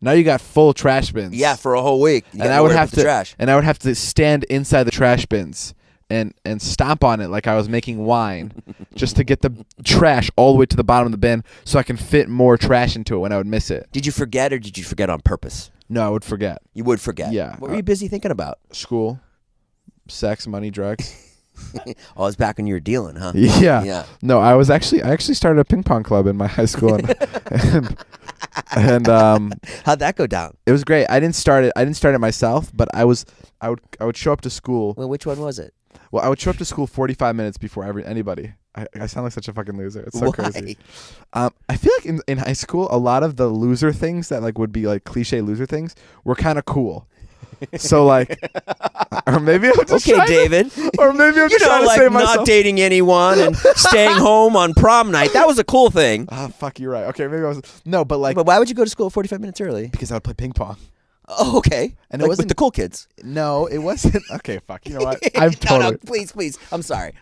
Now you got full trash bins. Yeah, for a whole week. And I would have to stand inside the trash bins and stomp on it like I was making wine just to get the trash all the way to the bottom of the bin so I can fit more trash into it when I would miss it. Did you forget or did you forget on purpose? No, I would forget. You would forget? Yeah. What were you busy thinking about? School, sex, money, drugs. Oh, it's back when you were dealing, huh? Yeah. No, I actually started a ping pong club in my high school and how'd that go down? It was great. I didn't start it myself, but I would show up to school. Well, which one was it? Well, I would show up to school 45 minutes before anybody. I sound like such a fucking loser. It's so Why? crazy. I feel like in high school, a lot of the loser things that like would be like cliche loser things were kind of cool. So like, or maybe I'm just David. Or maybe I'm just trying to save myself. Not dating anyone and staying home on prom night. That was a cool thing. Ah, fuck, you're right. Okay, maybe I was but like. But why would you go to school 45 minutes early? Because I would play ping pong. Oh, okay. And like it wasn't with the cool kids. No, it wasn't. Okay, fuck. You know what? I'm totally. No, please. I'm sorry.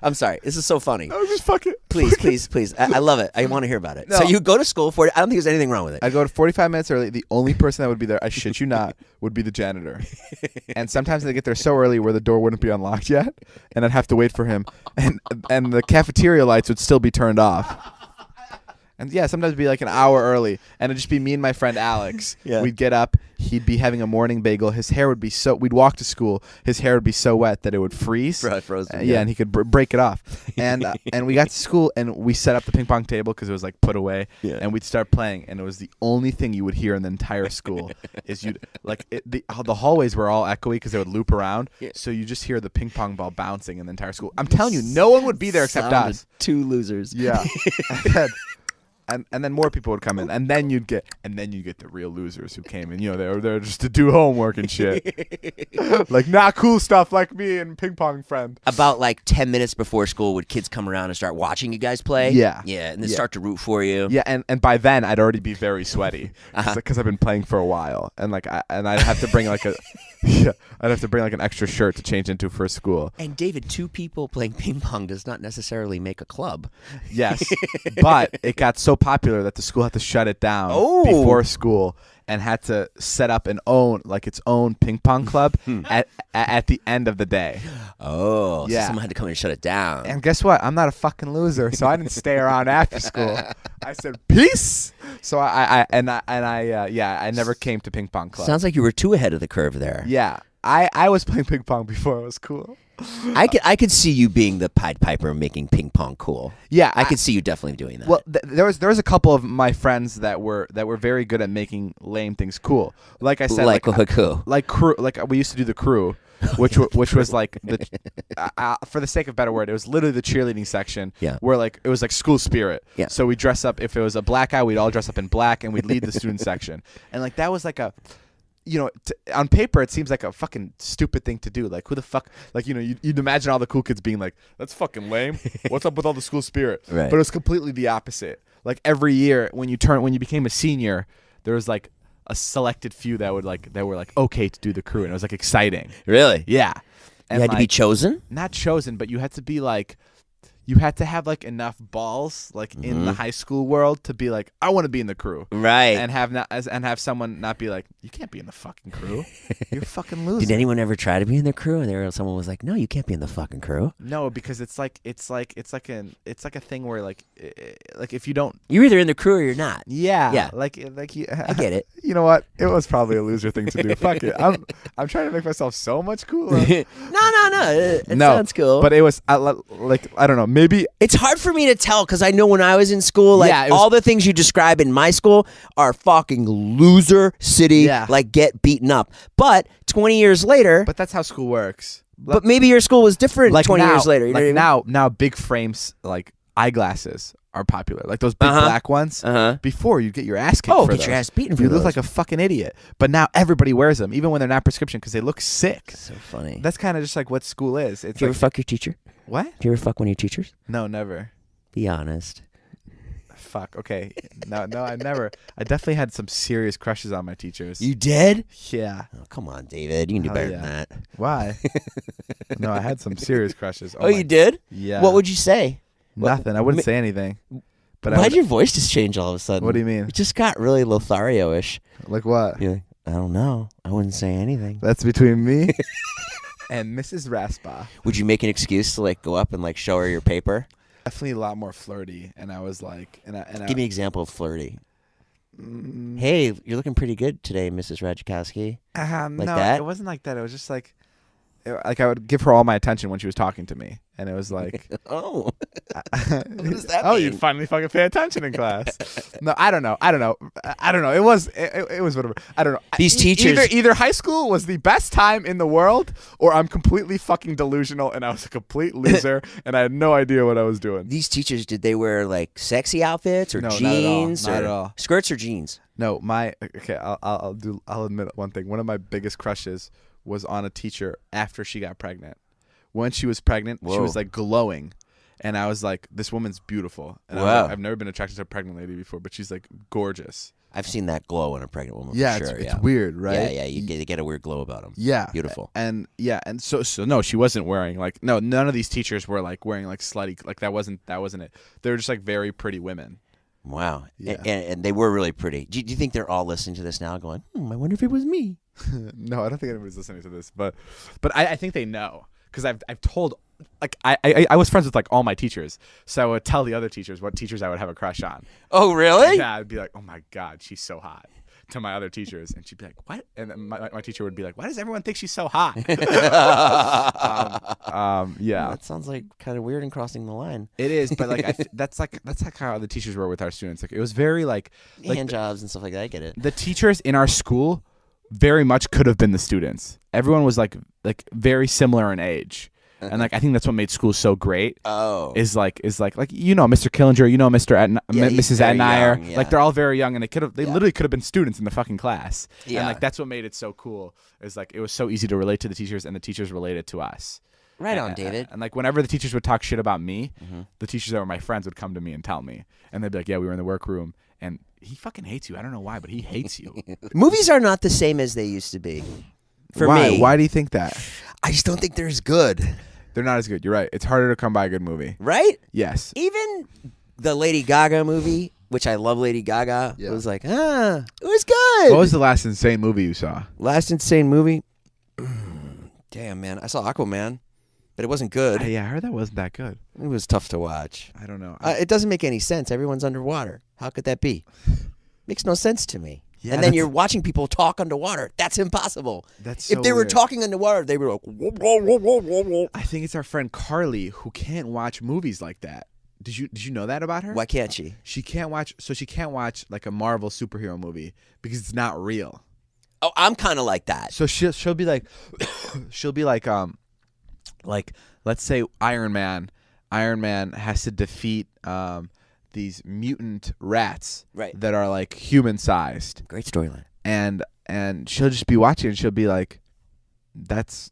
This is so funny. No, just fuck it. Please. I love it. I want to hear about it. No. So you go to school for. I don't think there's anything wrong with it. I go to 45 minutes early. The only person that would be there, I shit you not, would be the janitor. And sometimes they get there so early where the door wouldn't be unlocked yet, and I'd have to wait for him, and the cafeteria lights would still be turned off. And yeah, sometimes it'd be like an hour early, and it'd just be me and my friend Alex. Yeah. We'd get up. He'd be having a morning bagel. His hair would be we'd walk to school. His hair would be so wet that it would freeze. Frozen. Yeah, and he could break it off. And and we got to school, and we set up the ping pong table because it was like put away. Yeah. And we'd start playing, and it was the only thing you would hear in the entire school is the hallways were all echoey because they would loop around. Yeah. So you just hear the ping pong ball bouncing in the entire school. I'm telling you, no one would be there except us. Two losers. Yeah. And then more people would come in, and then you get the real losers who came in. You know, they were there just to do homework and shit, like not cool stuff like me and ping pong friend. About like 10 minutes before school, would kids come around and start watching you guys play? Yeah, and then start to root for you. Yeah, and by then I'd already be very sweaty because I've been playing for a while, and I'd have to bring like I'd have to bring like an extra shirt to change into for school. And David, two people playing ping pong does not necessarily make a club. Yes, but it got so popular that the school had to shut it down before school and had to set up its own ping pong club at the end of the day. Oh, yeah. So someone had to come in and shut it down. And guess what? I'm not a fucking loser, so I didn't stay around after school. I said peace. So I never came to ping pong club. Sounds like you were too ahead of the curve there. Yeah, I was playing ping pong before it was cool. I could see you being the Pied Piper making ping pong cool. Yeah, I could see you definitely doing that. Well, there was a couple of my friends that were very good at making lame things cool. Like I said, like who? Like crew. Like we used to do the crew, which was like for the sake of a better word, it was literally the cheerleading section. Yeah. Where like it was like school spirit. Yeah. So we dress up. If it was a black guy, we'd all dress up in black, and we'd lead the student section. And like that was like a. You know, on paper, it seems like a fucking stupid thing to do. Like, who the fuck? Like, you know, you'd imagine all the cool kids being like, "That's fucking lame. What's up with all the school spirit?" Right. But it was completely the opposite. Like every year, when you became a senior, there was like a selected few that were like okay to do the crew, and it was like exciting. Really? Yeah. And you had to be chosen? Not chosen, but you had to be like. You had to have like enough balls, like in the high school world, to be like, I want to be in the crew, right? And have someone not be like, you can't be in the fucking crew, you're a fucking loser. Did anyone ever try to be in the crew, and someone was like, no, you can't be in the fucking crew? No, because it's like a thing where like if you don't, you're either in the crew or you're not. Yeah. Like I get it. You know what? It was probably a loser thing to do. Fuck it. I'm trying to make myself so much cooler. No. It sounds cool. But it was like I don't know. Maybe it's hard for me to tell because I know when I was in school, all the things you describe in my school are fucking loser city, like get beaten up. But 20 years later, but that's how school works. But maybe your school was different like 20 years later. You know what I mean? Now big frames like eyeglasses are popular, like those big black ones. Before you'd get your ass kicked. Get your ass beaten for you those. Look like a fucking idiot. But now everybody wears them, even when they're not prescription, because they look sick. So funny. That's kind of just like what school is. Did you ever fuck your teacher? What? Did you ever fuck one of your teachers? No, never. Be honest. Fuck. Okay. No, I never. I definitely had some serious crushes on my teachers. You did? Yeah. Oh, come on, David. You can do better than that. Why? No, I had some serious crushes. Oh, you did? Yeah. What would you say? Nothing. I wouldn't say anything. But why'd your voice just change all of a sudden? What do you mean? It just got really Lothario-ish. Like what? You're like, I don't know. I wouldn't say anything. That's between me and Mrs. Raspa. Would you make an excuse to like go up and like show her your paper? Definitely a lot more flirty, and I was like, Give me an example of flirty. Hey, you're looking pretty good today, Mrs. Radzikowski. No, that? It wasn't like that. It was just like I would give her all my attention when she was talking to me, and it was like, oh, what does that mean? You finally fucking pay attention in class. No, I don't know. It was whatever. I don't know. These teachers, either high school was the best time in the world, or I'm completely fucking delusional, and I was a complete loser, and I had no idea what I was doing. These teachers, did they wear like sexy outfits or jeans? Not at all. Skirts or jeans? No, I'll admit one thing. One of my biggest crushes was on a teacher after she got pregnant. When she was pregnant, she was like glowing, and I was like, "This woman's beautiful." And I've never been attracted to a pregnant lady before, but she's like gorgeous. I've seen that glow in a pregnant woman. Yeah, for sure. It's weird, right? Yeah. You get a weird glow about them. Yeah, beautiful. And so no, she wasn't wearing like none of these teachers were like wearing like slutty, like that wasn't it. They were just like very pretty women. Wow. Yeah. And they were really pretty. Do you think they're all listening to this now going, I wonder if it was me? No, I don't think anybody's listening to this, but I think they know, because I've told, like, I was friends with like all my teachers, so I would tell the other teachers what teachers I would have a crush on. Oh, really? Yeah, I'd be like, oh my God, she's so hot, to my other teachers, and she'd be like, what? And then my teacher would be like, why does everyone think she's so hot? Yeah. That sounds like kind of weird and crossing the line. It is, but like that's like how the teachers were with our students. Like it was very like hand jobs and stuff like that. I get it. The teachers in our school very much could have been the students. Everyone was like very similar in age. And like I think that's what made school so great. Oh, is like Mr. Killinger, Mrs. Atnire. Yeah. Like they're all very young, and they literally could have been students in the fucking class. Yeah. And like that's what made it so cool. Is like it was so easy to relate to the teachers, and the teachers related to us. Right on, David. And like whenever the teachers would talk shit about me, the teachers that were my friends would come to me and tell me, and they'd be like, "Yeah, we were in the workroom, and he fucking hates you. I don't know why, but he hates you." Movies are not the same as they used to be. For why? me, Why do you think that? I just don't think they're as good. They're not as good. You're right. It's harder to come by a good movie. Right? Yes. Even the Lady Gaga movie, which I love Lady Gaga, it was like, it was good. What was the last insane movie you saw? Last insane movie? Damn, man. I saw Aquaman, but it wasn't good. Yeah, I heard that wasn't that good. It was tough to watch. I don't know. It doesn't make any sense. Everyone's underwater. How could that be? Makes no sense to me. Yeah, and then you're watching people talk underwater. That's impossible. That's so if they were weird. talking underwater, they were like, whoa, whoa, whoa, whoa, whoa, whoa. I think it's our friend Carly who can't watch movies like that. Did you know that about her? Why can't she? She can't watch like a Marvel superhero movie because it's not real. Oh, I'm kind of like that. So she'll be like let's say Iron Man has to defeat these mutant rats that are like human sized. Great storyline. And she'll just be watching and she'll be like, that's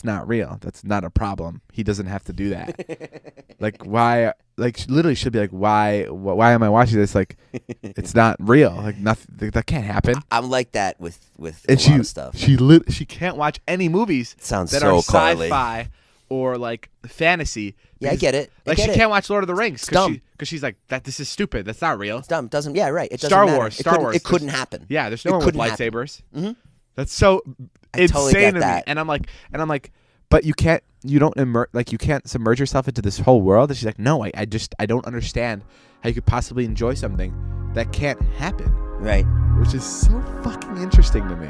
not real. That's not a problem. He doesn't have to do that. Like why? Like literally, she'll be like, why am I watching this? Like it's not real. Like nothing. That can't happen. I'm like that with a lot of stuff. She can't watch any movies Sounds that so are Carly. sci-fi or like fantasy. Yeah, I get it. Like she can't watch Lord of the Rings because she's like, this is stupid. That's not real. It's dumb. Doesn't. Yeah, right. It doesn't Star matter. Wars. Star Wars. It couldn't happen. Yeah, there's no one with lightsabers. Mm-hmm. That's so I insane totally get to that. me. And I'm like, but you can't submerge yourself into this whole world. And she's like, no, I don't understand how you could possibly enjoy something that can't happen. Right. Which is so fucking interesting to me.